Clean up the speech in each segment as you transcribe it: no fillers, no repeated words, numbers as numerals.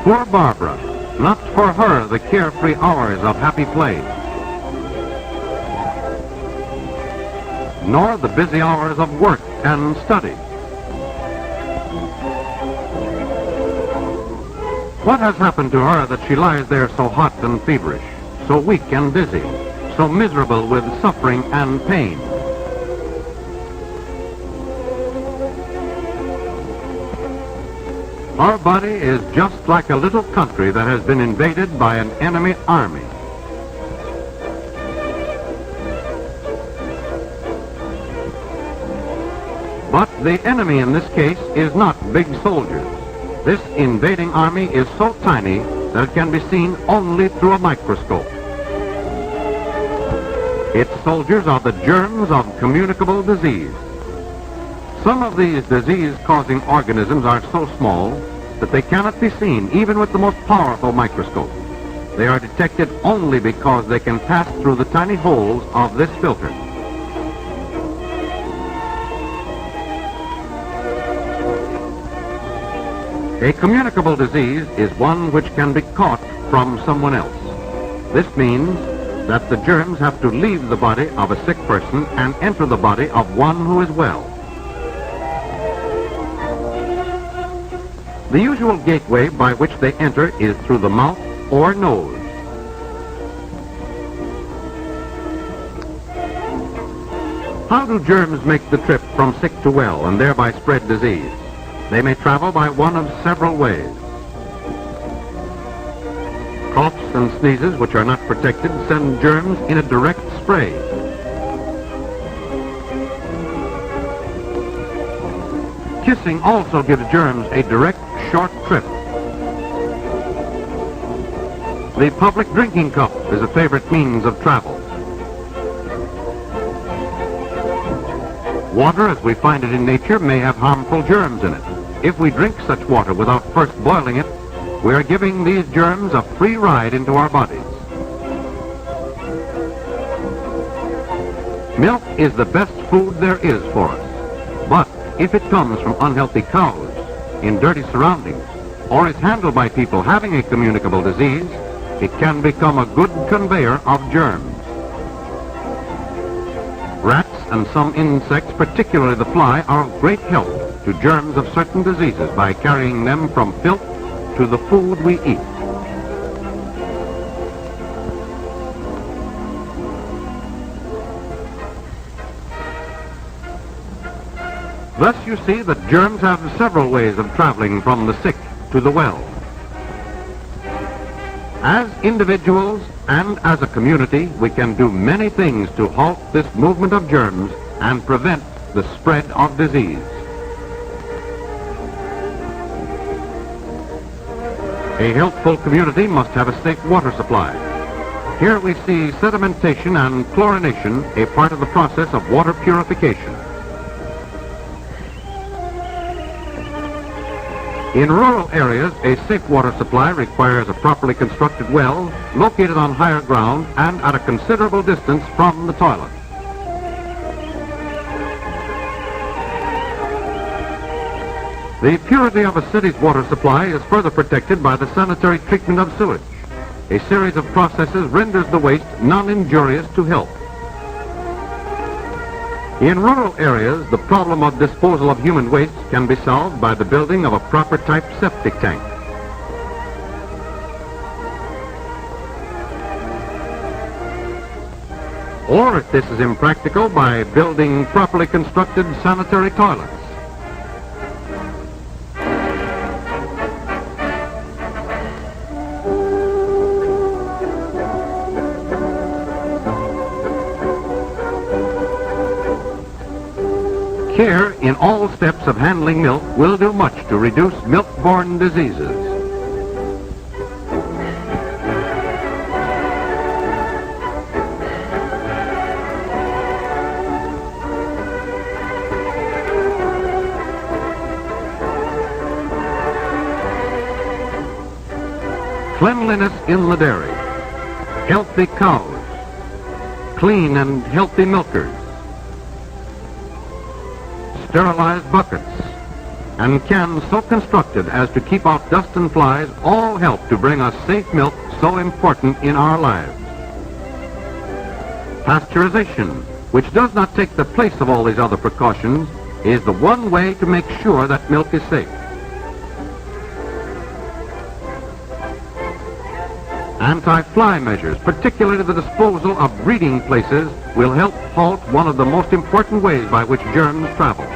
Poor Barbara, not for her the carefree hours of happy play, nor the busy hours of work and study. What has happened to her that she lies there so hot and feverish, so weak and dizzy, so miserable with suffering and pain? Our body is just like a little country that has been invaded by an enemy army. But the enemy in this case is not big soldiers. This invading army is so tiny that it can be seen only through a microscope. Its soldiers are the germs of communicable disease. Some of these disease-causing organisms are so small that they cannot be seen even with the most powerful microscope. They are detected only because they can pass through the tiny holes of this filter. A communicable disease is one which can be caught from someone else. This means that the germs have to leave the body of a sick person and enter the body of one who is well. The usual gateway by which they enter is through the mouth or nose. How do germs make the trip from sick to well and thereby spread disease? They may travel by one of several ways. Coughs and sneezes, which are not protected, send germs in a direct spray. Kissing also gives germs a direct, short trip. The public drinking cup is a favorite means of travel. Water, as we find it in nature, may have harmful germs in it. If we drink such water without first boiling it, we are giving these germs a free ride into our bodies. Milk is the best food there is for us. But if it comes from unhealthy cows, in dirty surroundings, or is handled by people having a communicable disease, it can become a good conveyor of germs. Rats and some insects, particularly the fly, are of great help to germs of certain diseases by carrying them from filth to the food we eat. Thus you see that germs have several ways of traveling from the sick to the well. As individuals and as a community, we can do many things to halt this movement of germs and prevent the spread of disease. A healthful community must have a safe water supply. Here we see sedimentation and chlorination, a part of the process of water purification. In rural areas, a safe water supply requires a properly constructed well located on higher ground and at a considerable distance from the toilet. The purity of a city's water supply is further protected by the sanitary treatment of sewage. A series of processes renders the waste non-injurious to health. In rural areas, the problem of disposal of human waste can be solved by the building of a proper type septic tank. Or, if this is impractical, by building properly constructed sanitary toilets. Care in all steps of handling milk will do much to reduce milk-borne diseases. Cleanliness in the dairy, healthy cows, clean and healthy milkers, sterilized buckets, and cans so constructed as to keep out dust and flies all help to bring us safe milk so important in our lives. Pasteurization, which does not take the place of all these other precautions, is the one way to make sure that milk is safe. Anti-fly measures, particularly the disposal of breeding places, will help halt one of the most important ways by which germs travel.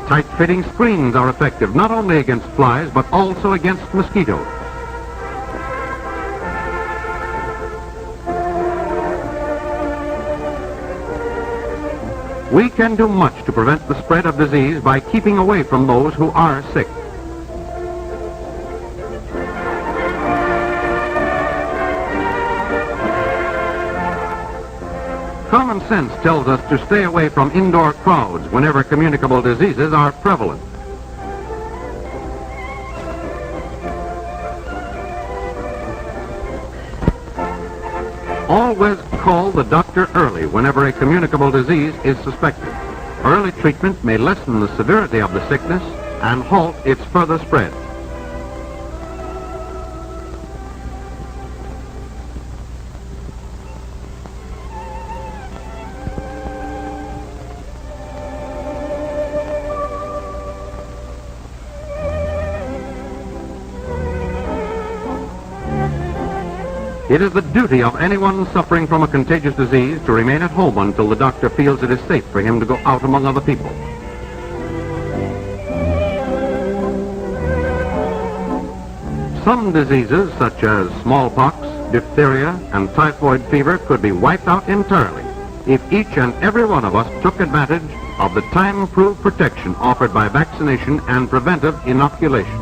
Tight-fitting screens are effective not only against flies, but also against mosquitoes. We can do much to prevent the spread of disease by keeping away from those who are sick. Common sense tells us to stay away from indoor crowds whenever communicable diseases are prevalent. Always call the doctor early whenever a communicable disease is suspected. Early treatment may lessen the severity of the sickness and halt its further spread. It is the duty of anyone suffering from a contagious disease to remain at home until the doctor feels it is safe for him to go out among other people. Some diseases, such as smallpox, diphtheria, and typhoid fever, could be wiped out entirely if each and every one of us took advantage of the time-proved protection offered by vaccination and preventive inoculation.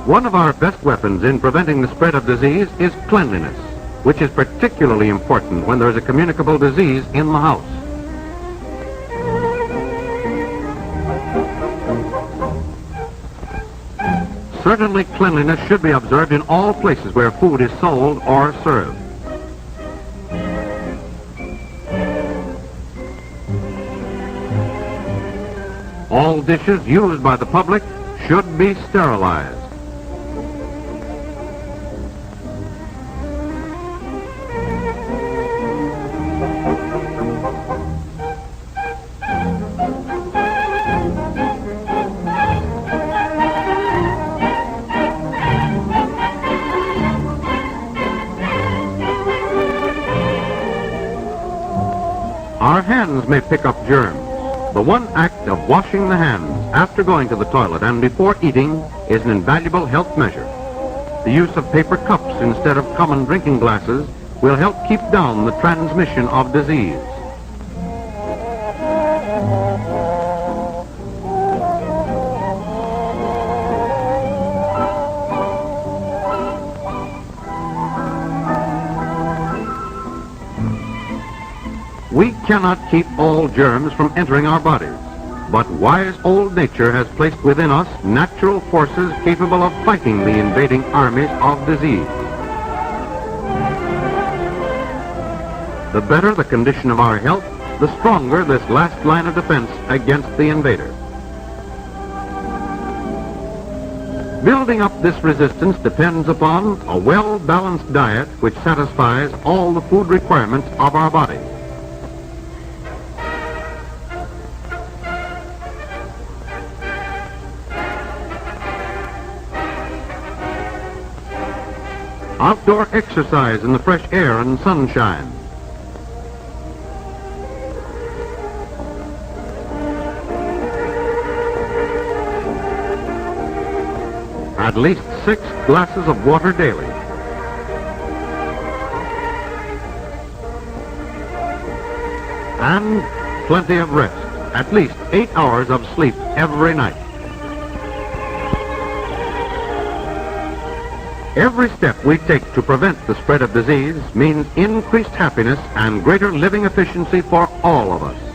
One of our best weapons in preventing the spread of disease is cleanliness, which is particularly important when there is a communicable disease in the house. Certainly, cleanliness should be observed in all places where food is sold or served. All dishes used by the public should be sterilized. Our hands may pick up germs. The one act of washing the hands after going to the toilet and before eating is an invaluable health measure. The use of paper cups instead of common drinking glasses will help keep down the transmission of disease. We cannot keep all germs from entering our bodies, but wise old nature has placed within us natural forces capable of fighting the invading armies of disease. The better the condition of our health, the stronger this last line of defense against the invader. Building up this resistance depends upon a well-balanced diet which satisfies all the food requirements of our body. Outdoor exercise in the fresh air and sunshine. At least 6 glasses of water daily. And plenty of rest. At least 8 hours of sleep every night. Every step we take to prevent the spread of disease means increased happiness and greater living efficiency for all of us.